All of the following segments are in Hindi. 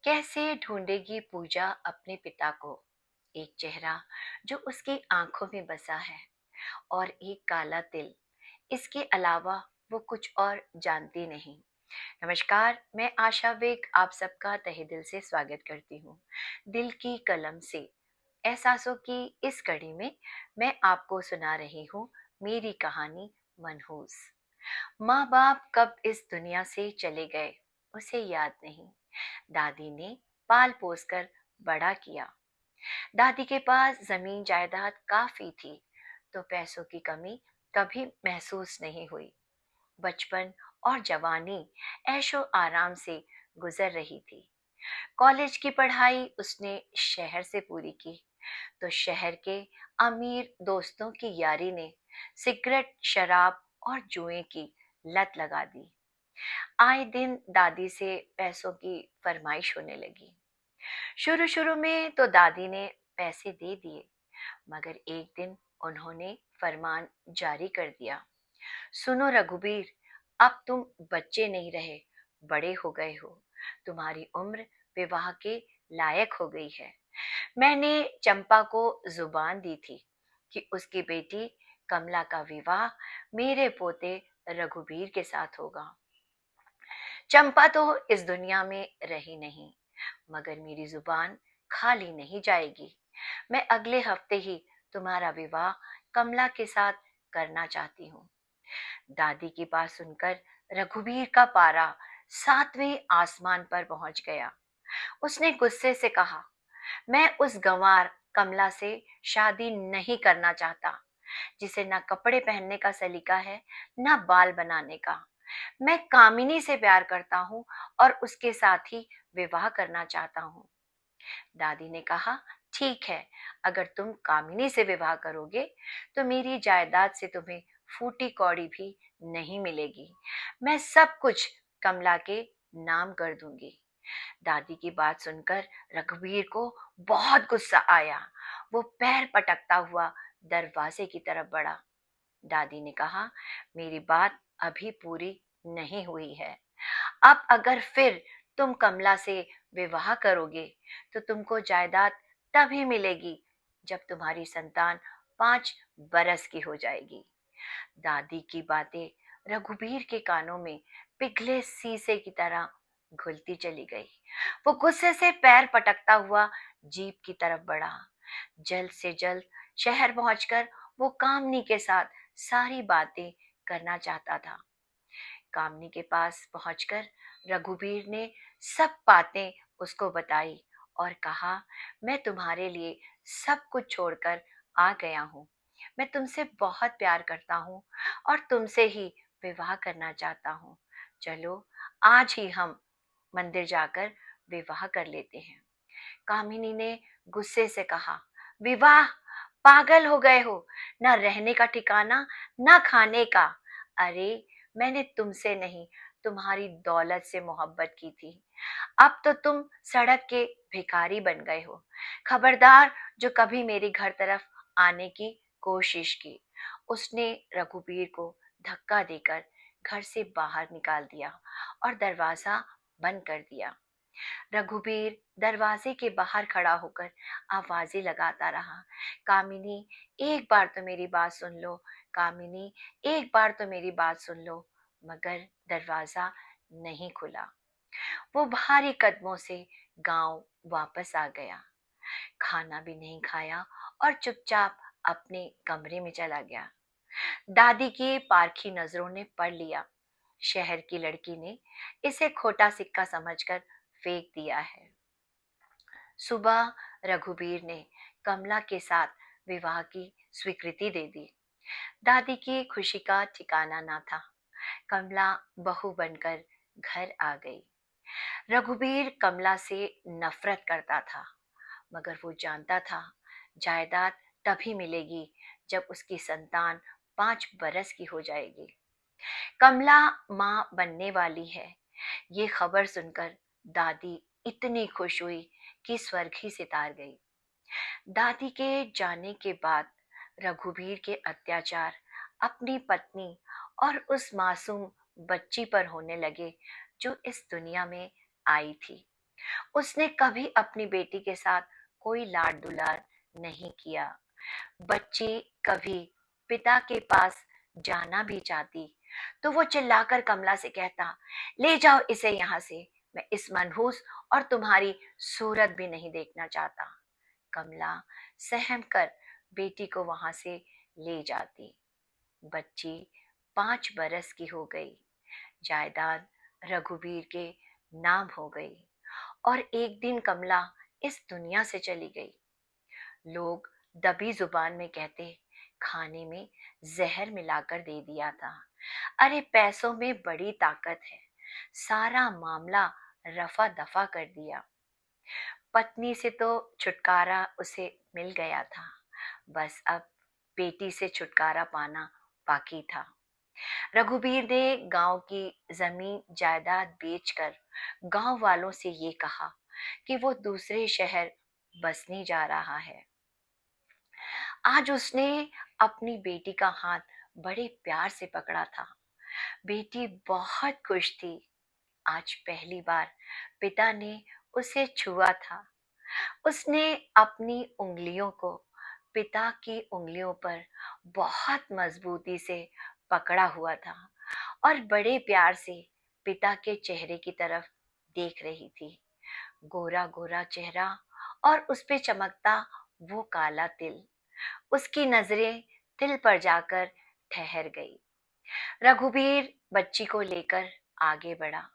कैसे ढूंढेगी पूजा अपने पिता को? एक चेहरा जो उसकी आंखों में बसा है और एक काला तिल। इसके अलावा वो कुछ और जानती नहीं। नमस्कार, मैं आशा बेग आप सबका तहे दिल से स्वागत करती हूँ। दिल की कलम से एहसासों की इस कड़ी में मैं आपको सुना रही हूँ मेरी कहानी मनहूस। माँ बाप कब इस दुनिया से चले गए उसे याद नहीं। दादी ने पाल पोस कर बड़ा किया। दादी के पास जमीन जायदाद काफी थी, तो पैसों की कमी कभी महसूस नहीं हुई। बचपन और जवानी ऐशो आराम से गुजर रही थी। कॉलेज की पढ़ाई उसने शहर से पूरी की, तो शहर के अमीर दोस्तों की यारी ने सिगरेट, शराब और जुए की लत लगा दी। आए दिन दादी से पैसों की फरमाइश होने लगी। शुरू शुरू में तो दादी ने पैसे दे दिए, मगर एक दिन उन्होंने फरमान जारी कर दिया। सुनो रघुबीर, अब तुम बच्चे नहीं रहे, बड़े हो गए हो। तुम्हारी उम्र विवाह के लायक हो गई है। मैंने चंपा को जुबान दी थी कि उसकी बेटी कमला का विवाह मेरे पोते रघुबीर के साथ होगा। चंपा तो इस दुनिया में रही नहीं, मगर मेरी जुबान खाली नहीं जाएगी। मैं अगले हफ्ते ही तुम्हारा विवाह कमला के साथ करना चाहती हूँ। दादी की बात सुनकर रघुवीर का पारा सातवें आसमान पर पहुंच गया। उसने गुस्से से कहा, मैं उस गंवार कमला से शादी नहीं करना चाहता, जिसे ना कपड़े पहनने का सलीका है, ना बाल बनाने का। मैं कामिनी से प्यार करता हूँ और उसके साथ ही विवाह करना चाहता हूँ। दादी ने कहा, ठीक है, अगर तुम कामिनी से विवाह करोगे तो मेरी जायदाद से तुम्हें फूटी कौड़ी भी नहीं मिलेगी। मैं सब कुछ कमला के नाम कर दूंगी। दादी की बात सुनकर रघुवीर को बहुत गुस्सा आया। वो पैर पटकता हुआ दरवाजे की तरफ बढ़ा। दादी ने कहा, मेरी बात अभी पूरी नहीं हुई है। अब अगर फिर तुम कमला से विवाह करोगे तो तुमको जायदाद तभी मिलेगी जब तुम्हारी संतान 5 बरस की हो जाएगी। दादी की बातें रघुबीर के कानों में पिघले शीशे की तरह घुलती चली गई। वो गुस्से से पैर पटकता हुआ जीप की तरफ बढ़ा। जल्द से जल्द शहर पहुंचकर वो कामनी के साथ सारी बातें करना चाहता था। कामनी के पास पहुंचकर रघुबीर ने सब बातें उसको बताई और कहा, मैं तुम्हारे लिए सब कुछ छोड़कर आ गया हूँ। मैं तुमसे बहुत प्यार करता हूँ और तुमसे ही विवाह करना चाहता हूँ। चलो आज ही हम मंदिर जाकर विवाह कर लेते हैं। कामिनी ने गुस्से से कहा, विवाह? पागल हो गए हो? ना रहने का ठिकाना, ना खाने का। अरे, मैंने तुमसे नहीं, तुम्हारी दौलत से मोहब्बत की थी। अब तो तुम सड़क के भिखारी बन गए हो। खबरदार जो कभी मेरे घर तरफ आने की कोशिश की। उसने रघुबीर को धक्का देकर घर से बाहर निकाल दिया और दरवाजा बंद कर दिया। रघुबीर दरवाजे के बाहर खड़ा होकर आवाजें लगाता रहा, कामिनी, एक बार तो मेरी बात सुन लो। कामिनी, एक बार तो मेरी बात सुन लो। मगर दरवाजा नहीं खुला। वो भारी कदमों से गांव वापस आ गया। खाना भी नहीं खाया और चुपचाप अपने कमरे में चला गया। दादी की पारखी नजरों ने पढ़ लिया। शहर की लड़की ने इसे खोटा सिक्का समझकर फेंक दिया है। सुबह रघुबीर ने कमला के साथ विवाह की स्वीकृति दे दी। दादी की खुशी का ठिकाना ना था। कमला बहू बनकर घर आ गई। रघुबीर कमला से नफरत करता था, मगर वो जानता था जायदाद तभी मिलेगी जब उसकी संतान 5 बरस की हो जाएगी। कमला माँ बनने वाली है, ये खबर सुनकर दादी इतनी खुश हुई कि स्वर्ग ही से तार गई। दादी के जाने के बाद रघुबीर के अत्याचार अपनी पत्नी और उस मासूम बच्ची पर होने लगे जो इस दुनिया में आई थी। उसने कभी अपनी बेटी के साथ कोई लाड दुलार नहीं किया। बच्ची कभी पिता के पास जाना भी चाहती तो वो चिल्लाकर कमला से कहता, ले जाओ इसे यहाँ से, मैं इस मनहूस और तुम्हारी सूरत भी नहीं देखना चाहता। कमला सहम कर बेटी को वहां से ले जाती। बच्ची 5 बरस की हो गई, जायदाद रघुवीर के नाम हो गई और एक दिन कमला इस दुनिया से चली गई। लोग दबी जुबान में कहते, खाने में जहर मिलाकर दे दिया था। अरे पैसों में बड़ी ताकत है, सारा मामला रफा दफा कर दिया। पत्नी से तो छुटकारा उसे मिल गया था, बस अब बेटी से छुटकारा पाना बाकी था। रघुबीर ने गांव की जमीन जायदाद बेचकर गांव वालों से ये कहा कि वो दूसरे शहर बसने जा रहा है। आज उसने अपनी बेटी का हाथ बड़े प्यार से पकड़ा था। बेटी बहुत खुश थी। आज पहली बार पिता ने उसे छुआ था। उसने अपनी उंगलियों को पिता की उंगलियों पर बहुत मजबूती से पकड़ा हुआ था और बड़े प्यार से पिता के चेहरे की तरफ देख रही थी। गोरा गोरा चेहरा और उस पे चमकता वो काला तिल। उसकी नजरें तिल पर जाकर ठहर गई। रघुबीर बच्ची को लेकर आगे बढ़ा।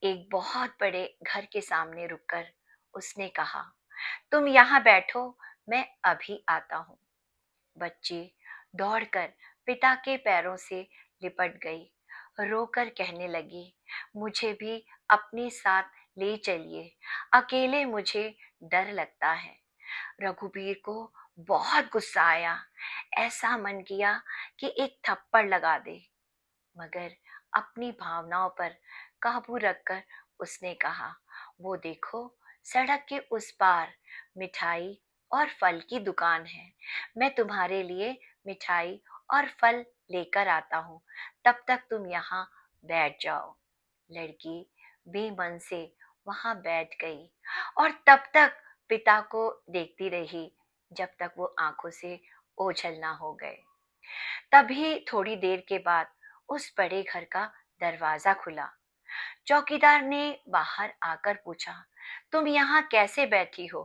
एक बहुत बड़े घर के सामने रुककर उसने कहा, तुम यहाँ बैठो, मैं अभी आता हूँ। बच्ची दौड़कर पिता के पैरों से लिपट गई, रोकर कहने लगी, मुझे भी अपने साथ ले चलिए, अकेले मुझे डर लगता है। रघुबीर को बहुत गुस्सा आया। ऐसा मन किया कि एक थप्पड़ लगा दे, मगर अपनी भावनाओं पर काबू रखकर उसने कहा, वो देखो, सड़क के उस पार मिठाई और फल की दुकान है। मैं तुम्हारे लिए मिठाई और फल लेकर आता हूँ, तब तक तुम यहाँ बैठ जाओ। लड़की बेमन से वहां बैठ गई और तब तक पिता को देखती रही जब तक वो आंखों से ओझल ना हो गए। तभी थोड़ी देर के बाद उस बड़े घर का दरवाजा खुला। चौकीदार ने बाहर आकर पूछा, तुम यहाँ कैसे बैठी हो?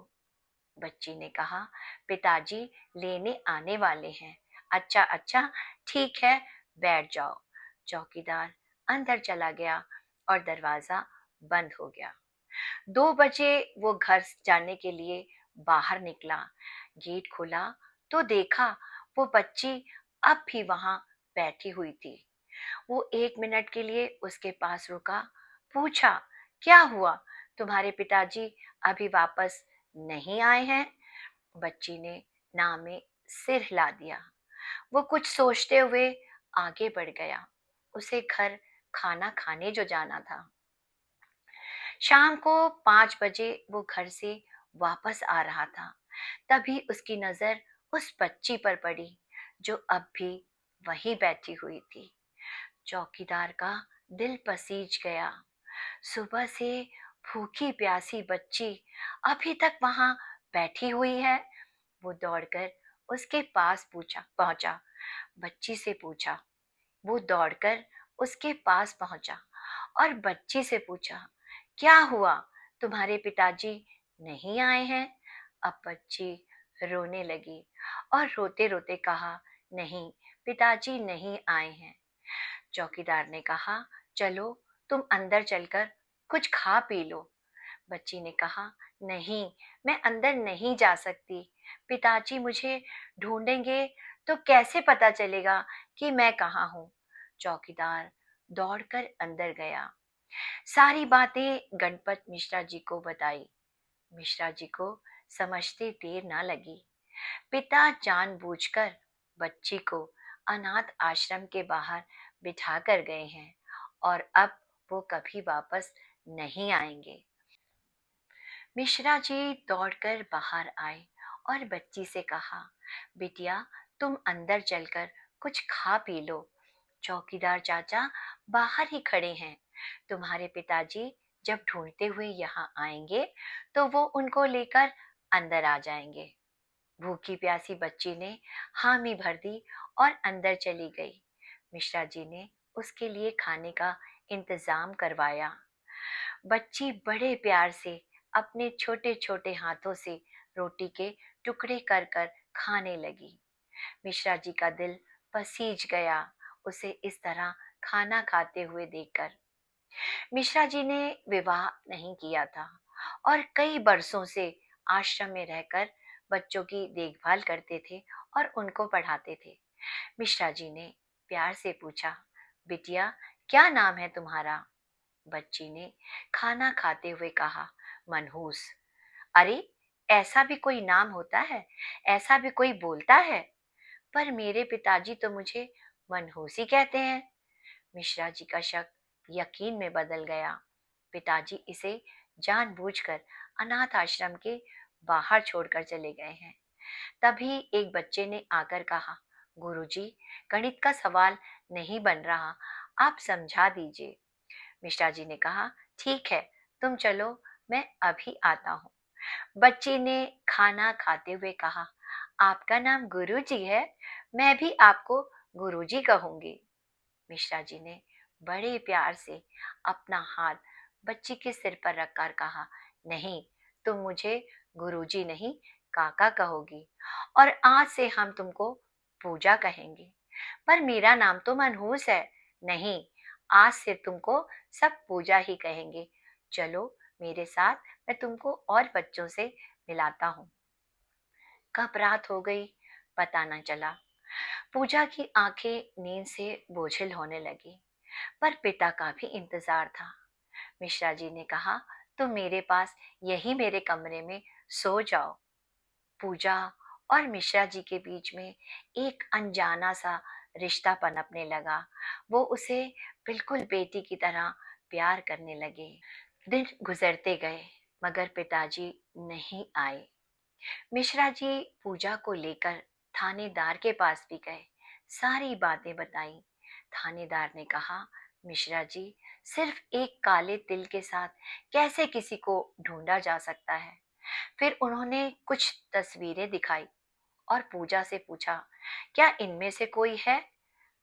बच्ची ने कहा, पिताजी लेने आने वाले हैं। अच्छा अच्छा, ठीक है, बैठ जाओ। चौकीदार अंदर चला गया और दरवाजा बंद हो गया। 2 बजे वो घर जाने के लिए बाहर निकला। गेट खोला तो देखा वो बच्ची अब भी वहां बैठी हुई थी। वो 1 मिनट के लिए उसके पास रुका, पूछा, क्या हुआ, तुम्हारे पिताजी अभी वापस नहीं आए हैं? बच्ची ने ना में सिर हिला दिया। वो कुछ सोचते हुए आगे बढ़ गया। उसे घर खाना खाने जो जाना था। शाम को 5 बजे वो घर से वापस आ रहा था। तभी उसकी नजर उस बच्ची पर पड़ी जो अब भी वहीं बैठी हुई थी। चौकीदार का दिल पसीज गया। सुबह से भूखी प्यासी बच्ची अभी तक वहां बैठी हुई है। वो दौड़कर उसके पास पूछा पहुंचा बच्ची से पूछा वो दौड़कर उसके पास पहुंचा और बच्ची से पूछा, क्या हुआ, तुम्हारे पिताजी नहीं आए हैं? अब बच्ची रोने लगी और रोते रोते कहा, नहीं, पिताजी नहीं आए हैं। चौकीदार ने कहा, चलो तुम अंदर चलकर कुछ खा पी लो। बच्ची ने कहा, नहीं, मैं अंदर नहीं जा सकती। पिताजी मुझे ढूंढेंगे तो कैसे पता चलेगा कि मैं कहाँ हूँ? चौकीदार दौड़कर अंदर गया। सारी बातें गणपत मिश्रा जी को बताई। मिश्रा जी को समझते देर ना लगी। पिता जानबूझकर बच्ची को अनाथ आश्रम के बाहर बिठा कर गए हैं और अब वो कभी वापस नहीं आएंगे। मिश्रा जी दौड़कर बाहर आए और बच्ची से कहा, बिटिया, तुम अंदर चलकर कुछ खा पी लो। चौकीदार चाचा बाहर ही खड़े हैं। तुम्हारे पिताजी जब ढूंढते हुए यहाँ आएंगे तो वो उनको लेकर अंदर आ जाएंगे। भूखी प्यासी बच्ची ने हामी भर दी और अंदर चली गई। मिश्रा जी ने उसके लिए खाने का इंतजाम करवाया। बच्ची बड़े प्यार से अपने छोटे छोटे हाथों से रोटी के टुकड़े कर कर खाने लगी। मिश्रा जी का दिल पसीज गया उसे इस तरह खाना खाते हुए देखकर। मिश्रा जी ने विवाह नहीं किया था और कई बरसों से आश्रम में रहकर बच्चों की देखभाल करते थे और उनको पढ़ाते थे। मिश्रा जी ने प्यार से पूछा, बिटिया क्या नाम है तुम्हारा? बच्ची ने खाना खाते हुए कहा, मनहूस। अरे, ऐसा भी कोई नाम होता है? ऐसा भी कोई बोलता है? पर मेरे पिताजी तो मुझे मनहूस ही कहते हैं। मिश्रा जी का शक यकीन में बदल गया। पिताजी इसे जानबूझकर अनाथ आश्रम के बाहर छोड़कर चले गए हैं। तभी एक बच्चे ने आकर कहा, गुरुजी, गणित का सवाल नहीं बन रहा, आप समझा दीजिए। मिश्रा जी ने कहा, ठीक है, तुम चलो, मैं अभी आता हूँ। बच्ची ने खाना खाते हुए कहा, आपका नाम गुरुजी है, मैं भी आपको गुरुजी कहूंगी। मिश्रा जी ने बड़े प्यार से अपना हाथ बच्ची के सिर पर रखकर कहा, नहीं, तुम मुझे गुरुजी नहीं, काका कहोगी, और आज से हम तुमको पूजा कहेंगे। पर मेरा नाम तो मनहूस है। नहीं, आज से तुमको सब पूजा ही कहेंगे। चलो मेरे साथ, मैं तुमको और बच्चों से मिलाता हूँ। कब रात हो गई पता न चला। पूजा की आंखें नींद से बोझिल होने लगी, पर पिता का भी इंतजार था। मिश्रा जी ने कहा, तुम मेरे पास यही मेरे कमरे में सो जाओ। पूजा और मिश्रा जी के बीच में एक अनजाना सा रिश्ता पनपने लगा। वो उसे बिल्कुल बेटी की तरह प्यार करने लगे। दिन गुजरते गए मगर पिताजी नहीं आए। मिश्रा जी पूजा को लेकर थानेदार के पास भी गए, सारी बातें बताई। थानेदार ने कहा, मिश्रा जी, सिर्फ एक काले तिल के साथ कैसे किसी को ढूंढा जा सकता है? फिर उन्होंने कुछ तस्वीरें दिखाई और पूजा से पूछा, क्या इनमें से कोई है?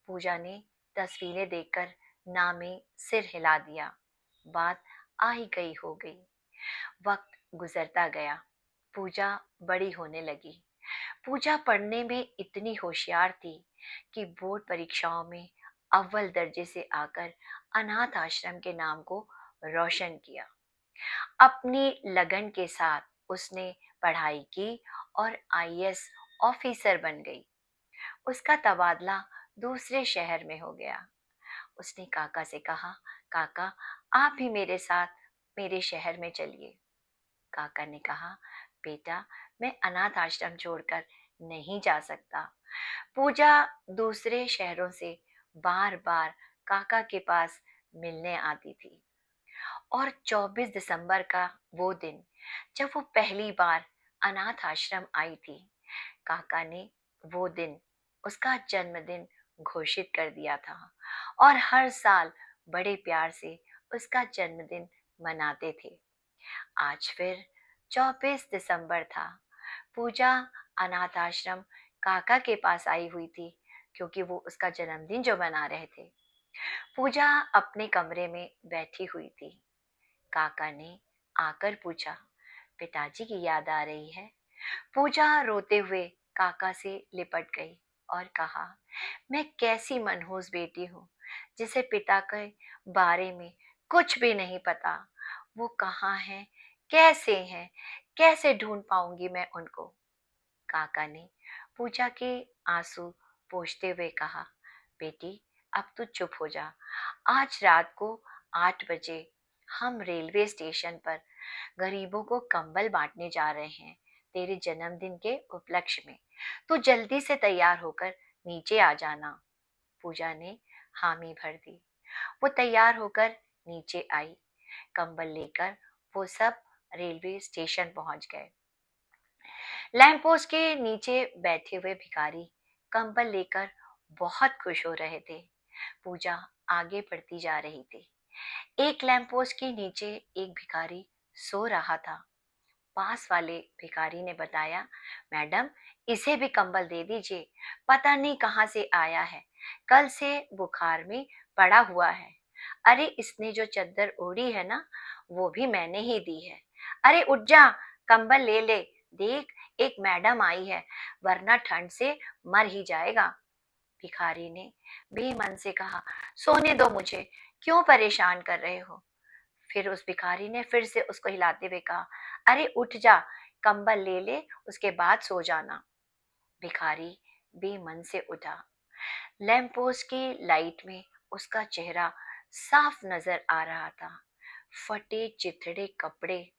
पूजा ने तस्वीरें देखकर ना में सिर हिला दिया। बात आई गई हो गई। वक्त गुजरता गया। पूजा बड़ी होने लगी। पूजा पढ़ने में इतनी होशियार थी कि बोर्ड परीक्षाओं में अव्वल दर्जे से आकर अनाथ आश्रम के नाम को रोशन किया। अपनी लगन के साथ उसने पढ़ाई की और आईएएस ऑफिसर बन गई। उसका तबादला दूसरे शहर में हो गया। उसने काका से कहा, काका, आप भी मेरे साथ मेरे शहर में चलिए। काका ने कहा, बेटा, मैं अनाथ आश्रम छोड़कर नहीं जा सकता। पूजा दूसरे शहरों से बार बार काका के पास मिलने आती थी और 24 दिसंबर का वो दिन जब वो पहली बार अनाथ आश्रम आई थी, काका ने वो दिन उसका जन्मदिन घोषित कर दिया था और हर साल बड़े प्यार से उसका जन्मदिन मनाते थे। आज फिर 24 दिसंबर था। पूजा अनाथ आश्रम काका के पास आई हुई थी क्योंकि वो उसका जन्मदिन जो मना रहे थे। पूजा अपने कमरे में बैठी हुई थी। काका ने आकर पूछा, पिताजी की याद आ रही है? पूजा रोते हुए काका से लिपट गई और कहा, मैं कैसी मनहूस बेटी हूँ जिसे पिता के बारे में कुछ भी नहीं पता। वो कहाँ हैं, कैसे हैं, कैसे ढूंढ पाऊंगी मैं उनको? काका ने पूजा के आंसू पोंछते हुए कहा, बेटी, अब तू चुप हो जा। आज रात को 8 बजे हम रेलवे स्टेशन पर गरीबों को कंबल बांटने जा रहे हैं तेरे जन्मदिन के उपलक्ष्य में। तू जल्दी से तैयार होकर नीचे आ जाना। पूजा ने हामी भर दी। वो तैयार होकर नीचे आई। कंबल लेकर वो सब रेलवे स्टेशन पहुंच गए। लैंप पोस्ट के नीचे बैठे हुए भिखारी कंबल लेकर बहुत खुश हो रहे थे। पूजा आगे बढ़ती जा रही थी। एक लैंपपोस्ट के नीचे एक भिखारी सो रहा था। पास वाले भिखारी ने बताया, मैडम, इसे भी कंबल दे दीजिए, पता नहीं कहाँ से आया है, कल से बुखार में पड़ा हुआ है। अरे, इसने जो चद्दर ओढ़ी है ना, वो भी मैंने ही दी है। अरे उठ जा, कंबल ले ले, देख, एक मैडम आई है, वरना ठंड से मर ही जाएगा। भिखारी ने बेमन से कहा, सोने दो मुझे, क्यों परेशान कर रहे हो? फिर उस भिखारी ने फिर से उसको हिलाते हुए कहा, अरे उठ जा, कंबल ले ले, उसके बाद सो जाना। भिखारी बेमन से उठा। लैंपपोस्ट की लाइट में उसका चेहरा साफ नजर आ रहा था। फटे चिथड़े कपड़े,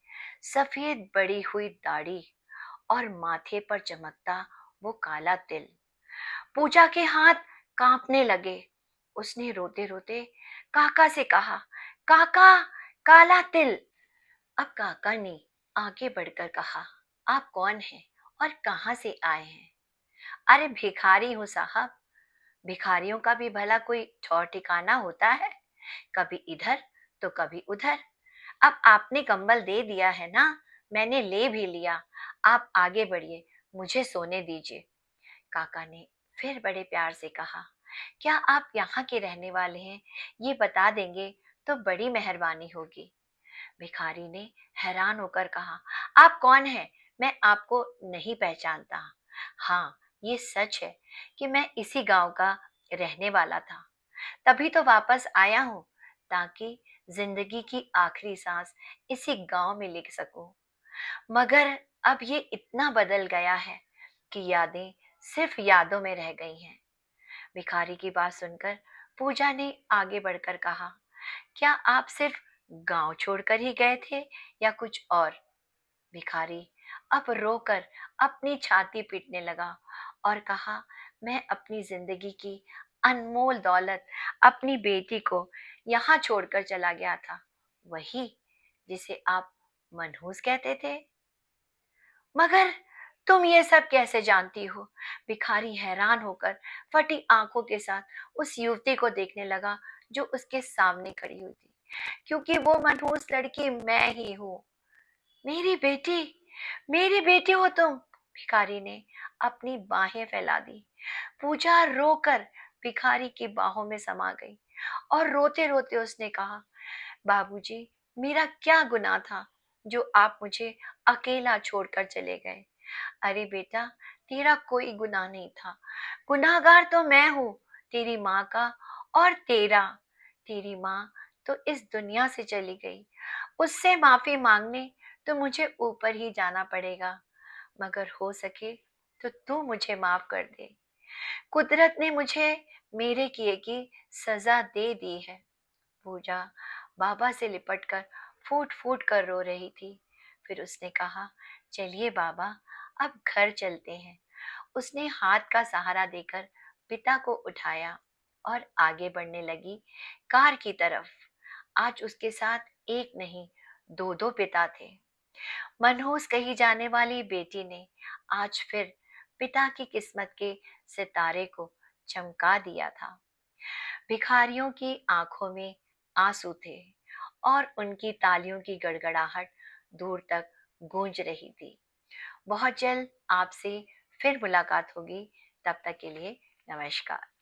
सफेद बड़ी हुई दाढ़ी और माथे पर चमकता वो काला तिल। पूजा के हाथ कांपने लगे। उसने रोते रोते काका से कहा, काका, काला तिल। अब काका ने आगे बढ़कर कहा, आप कौन हैं और कहाँ से आए हैं? अरे भिखारी हूँ साहब। भिखारियों का भी भला कोई ठौर ठिकाना होता है, कभी इधर तो कभी उधर। अब आपने कंबल दे दिया है ना, मैंने ले भी लिया, आप आगे बढ़िए, मुझे सोने दीजिए। काका ने फिर बड़े प्यार से कहा, क्या आप यहाँ के रहने वाले हैं? ये बता देंगे तो बड़ी मेहरबानी होगी। भिखारी ने हैरान होकर कहा, आप कौन हैं? मैं आपको नहीं पहचानता। हाँ, ये सच है कि मैं इसी गांव का रहने वाला था, तभी तो वापस आया हूँ, ताकि जिंदगी की आखिरी सांस इसी गांव में लिख सकूं। मगर अब ये इतना बदल गया है कि यादें सिर्फ यादों में रह गई हैं। भिखारी की बात सुनकर पूजा ने आगे बढ़कर कहा, क्या आप सिर्फ गांव छोड़कर ही गए थे या कुछ और? भिखारी अब रोकर अपनी छाती पीटने लगा और कहा, मैं अपनी जिंदगी की अनमोल दौलत, अपनी बेटी को यहाँ छोड़कर चला गया था, वही जिसे आप मनहूस कहते थे। मगर तुम ये सब कैसे जानती हो? भिखारी हैरान होकर फटी आंखों के साथ उस युवती को देखने लगा जो उसके सामने खड़ी हुई थी। क्योंकि वो मनहूस लड़की मैं ही हूँ। मेरी बेटी, मेरी बेटी हो तुम। भिखारी ने अपनी बाहें फैला दी। पूजा रोकर भिखारी की बाहों में समा गई और रोते रोते उसने कहा, बाबूजी, मेरा क्या गुनाह था जो आप मुझे अकेला छोड़कर चले गए? अरे बेटा, तेरा कोई गुनाह नहीं था, गुनाहगार तो मैं हूँ, तेरी माँ का और तेरा। तेरी माँ तो इस दुनिया से चली गई, उससे माफी मांगने तो मुझे ऊपर ही जाना पड़ेगा, मगर हो सके तो तू मुझे माफ कर दे। कुदरत ने मुझे मेरे किए की सजा दे दी है। पूजा बाबा से लिपटकर फूट फूट कर रो रही थी। फिर उसने कहा, चलिए बाबा, अब घर चलते हैं। उसने हाथ का सहारा देकर पिता को उठाया और आगे बढ़ने लगी कार की तरफ। आज उसके साथ एक नहीं, दो दो पिता थे। मनहूस कही जाने वाली बेटी ने आज फिर पिता की किस्मत के सितारे को चमका दिया था। भिखारियों की आंखों में आंसू थे और उनकी तालियों की गड़गड़ाहट दूर तक गूंज रही थी। बहुत जल्द आपसे फिर मुलाकात होगी, तब तक के लिए नमस्कार।